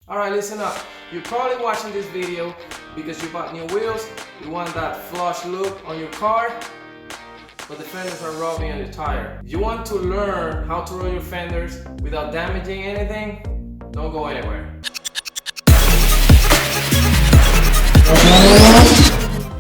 Alright, listen up. You're probably watching this video because you bought new wheels, you want that flush look on your car, but the fenders are rubbing on your tire. If you want to learn how to roll your fenders without damaging anything, don't go anywhere.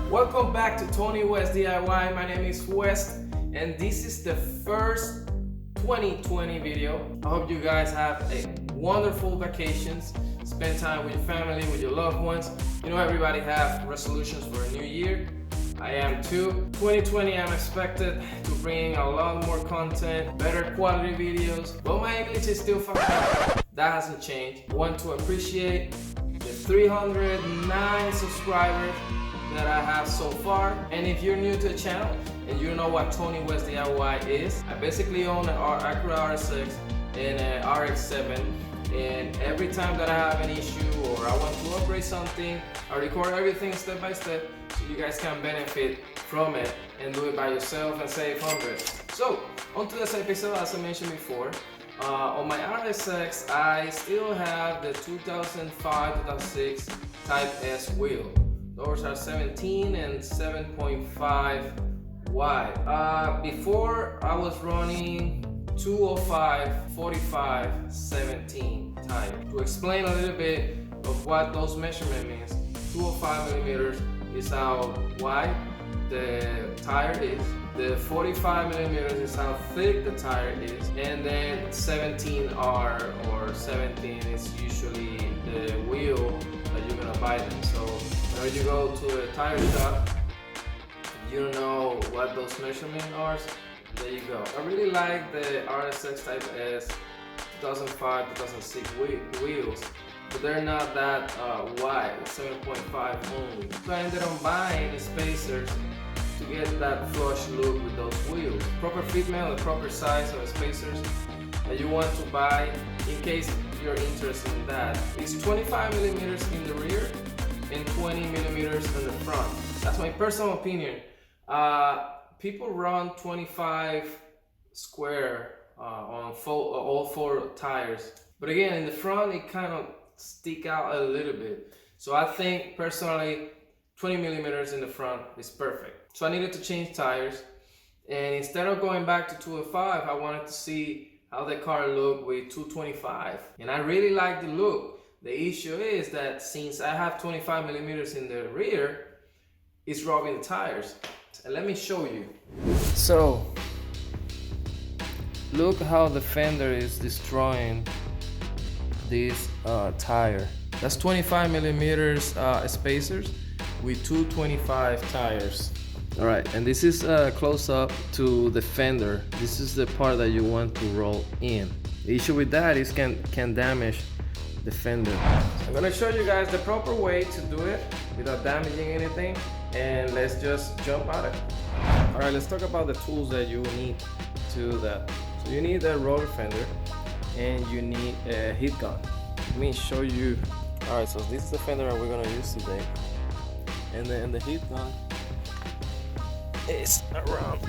Welcome back to Tony West DIY. My name is West, and this is the first 2020 video. I hope you guys have a wonderful vacations. Spend time with your family, with your loved ones. You know, everybody have resolutions for a new year. I am too. 2020, I'm expected to bring a lot more content, better quality videos, but my English is still fucked up. That hasn't changed. Want to appreciate the 309 subscribers that I have so far. And if you're new to the channel and you don't know what Tony West DIY is, I basically own an Acura RSX and an RX-7, and every time that I have an issue or I want to upgrade something, I record everything step by step so you guys can benefit from it and do it by yourself and save hundreds. So on to this episode, as I mentioned before, on my RSX I still have the 2005-2006 Type S wheel. Those are 17 and 7.5 wide. Before I was running 205, 45, 17 type. To explain a little bit of what those measurements means, 205 millimeters is how wide the tire is. The 45 millimeters is how thick the tire is, and then 17R or 17 is usually the wheel that you're gonna buy them. So when you go to a tire shop, you don't know what those measurements are. There you go. I really like the RSX Type S 2005-2006 wheels, but they're not that wide, 7.5 only. So I ended up buying the spacers to get that flush look with those wheels. Proper fitment, the proper size of the spacers that you want to buy in case you're interested in that. It's 25 millimeters in the rear and 20 millimeters in the front. That's my personal opinion. People run 25 square on all four tires, but again, in the front it kind of stick out a little bit. So I think personally 20 millimeters in the front is perfect. So I needed to change tires, and instead of going back to 205, I wanted to see how the car looked with 225, and I really like the look. The issue is that since I have 25 millimeters in the rear, it's rubbing the tires. And let me show you. So look how the fender is destroying this tire. That's 25 millimeters spacers with 225 tires. All right, and this is a close up to the fender. This is the part that you want to roll in. The issue with that is can damage the fender. I'm gonna show you guys the proper way to do it without damaging anything, and let's just jump at it. All right, let's talk about the tools that you need to do that. So you need a roller fender and you need a heat gun. Let me show you. All right, so this is the fender that we're gonna use today, and then the heat gun is around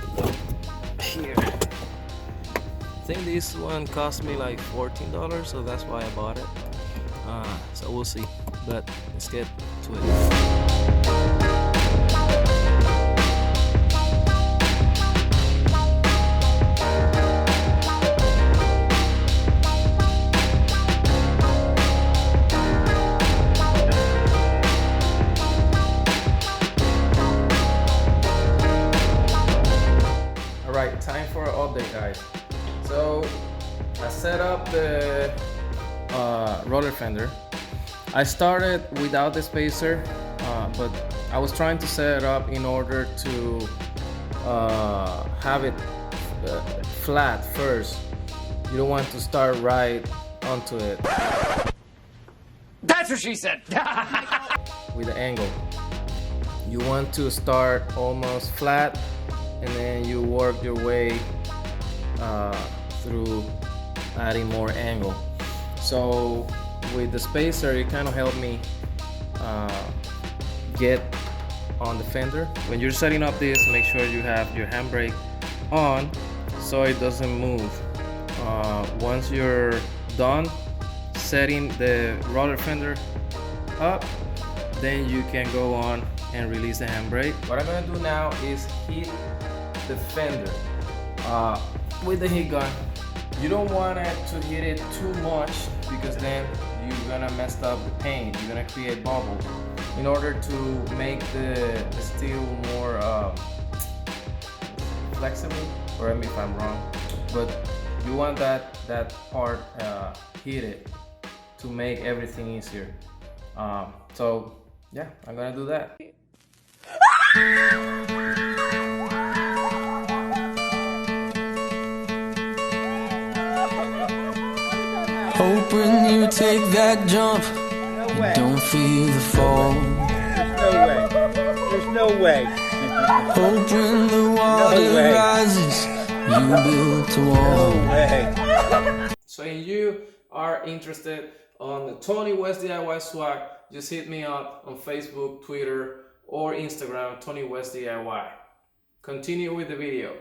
here. I think this one cost me like $14, so that's why I bought it. So we'll see, but let's get to it. All right, time for an update, guys. So I set up the roller fender. I started without the spacer, but I was trying to set it up in order to have it flat first. You don't want to start right onto it. That's what she said. With the angle. You want to start almost flat, and then you work your way through adding more angle. So with the spacer, it kind of helped me get on the fender. When you're setting up this, make sure you have your handbrake so it doesn't move. Once you're done, setting the roller fender up, then you can go on and release the handbrake. What I'm gonna do now is hit the fender with the heat gun. You don't want it to hit it too much because then you're gonna mess up the paint. You're gonna create bubbles. In order to make the steel more flexible, correct me if I'm wrong, but you want that part heated to make everything easier. So yeah, I'm gonna do that. Hope when you take that jump, you don't feel the fall. There's no way. Hope when the water rises, you build a wall. No way. So if you are interested on the Tony West DIY swag, just hit me up on Facebook, Twitter, or Instagram, Tony West DIY. Continue with the video.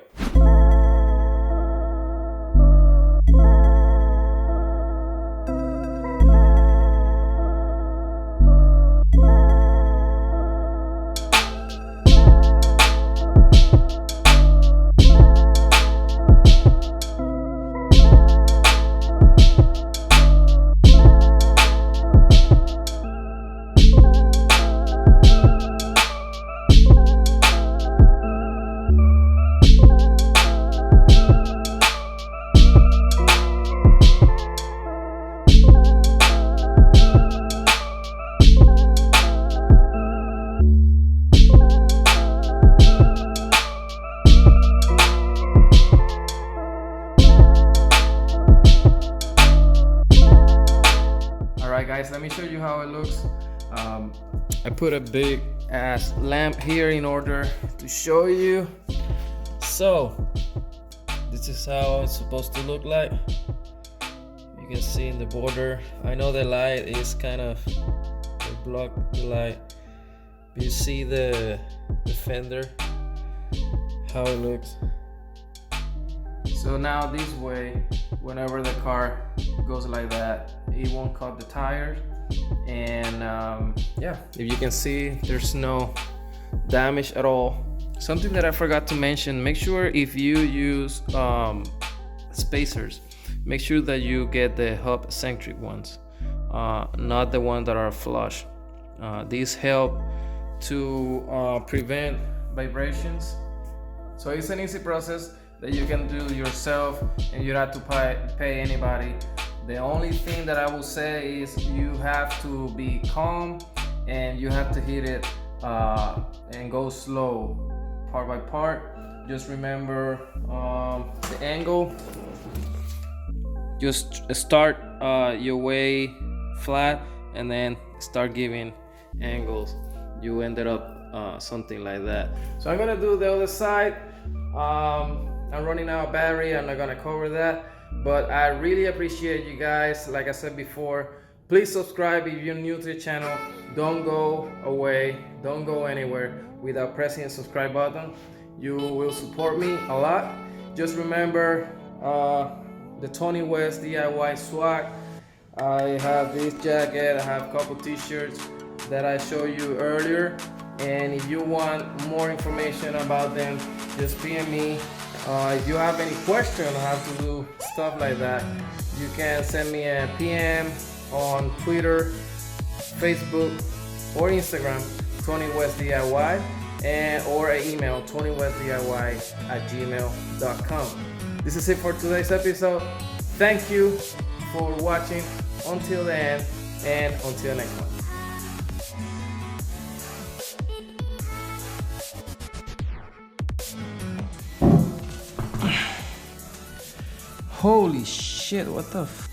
Guys, let me show you how it looks. I put a big ass lamp here in order to show you. So this is how it's supposed to look like. You can see in the border. I know the light is kind of block the light, but you see the fender, how it looks. So now this way, whenever the car goes like that, it won't cut the tires. And yeah, if you can see, there's no damage at all. Something that I forgot to mention, make sure if you use spacers, make sure that you get the hub eccentric ones, not the ones that are flush. These help to prevent vibrations. So it's an easy process that you can do yourself, and you don't have to pay anybody. The only thing that I will say is you have to be calm and you have to hit it and go slow, part by part. Just remember the angle. Just start your way flat and then start giving angles. You ended up something like that. So I'm gonna do the other side. I'm running out of battery. I'm not gonna cover that, but I really appreciate you guys. Like I said before, please subscribe if you're new to the channel. Don't go away, don't go anywhere without pressing the subscribe button. You will support me a lot. Just remember the Tony West DIY swag. I have this jacket, I have a couple t-shirts that I showed you earlier, and if you want more information about them, just PM me. If you have any question on how to do stuff like that, you can send me a PM on Twitter, Facebook, or Instagram, Tony West DIY, or an email, tonywestdiy@gmail.com. This is it for today's episode. Thank you for watching until the end, and until next one. Holy shit, what the f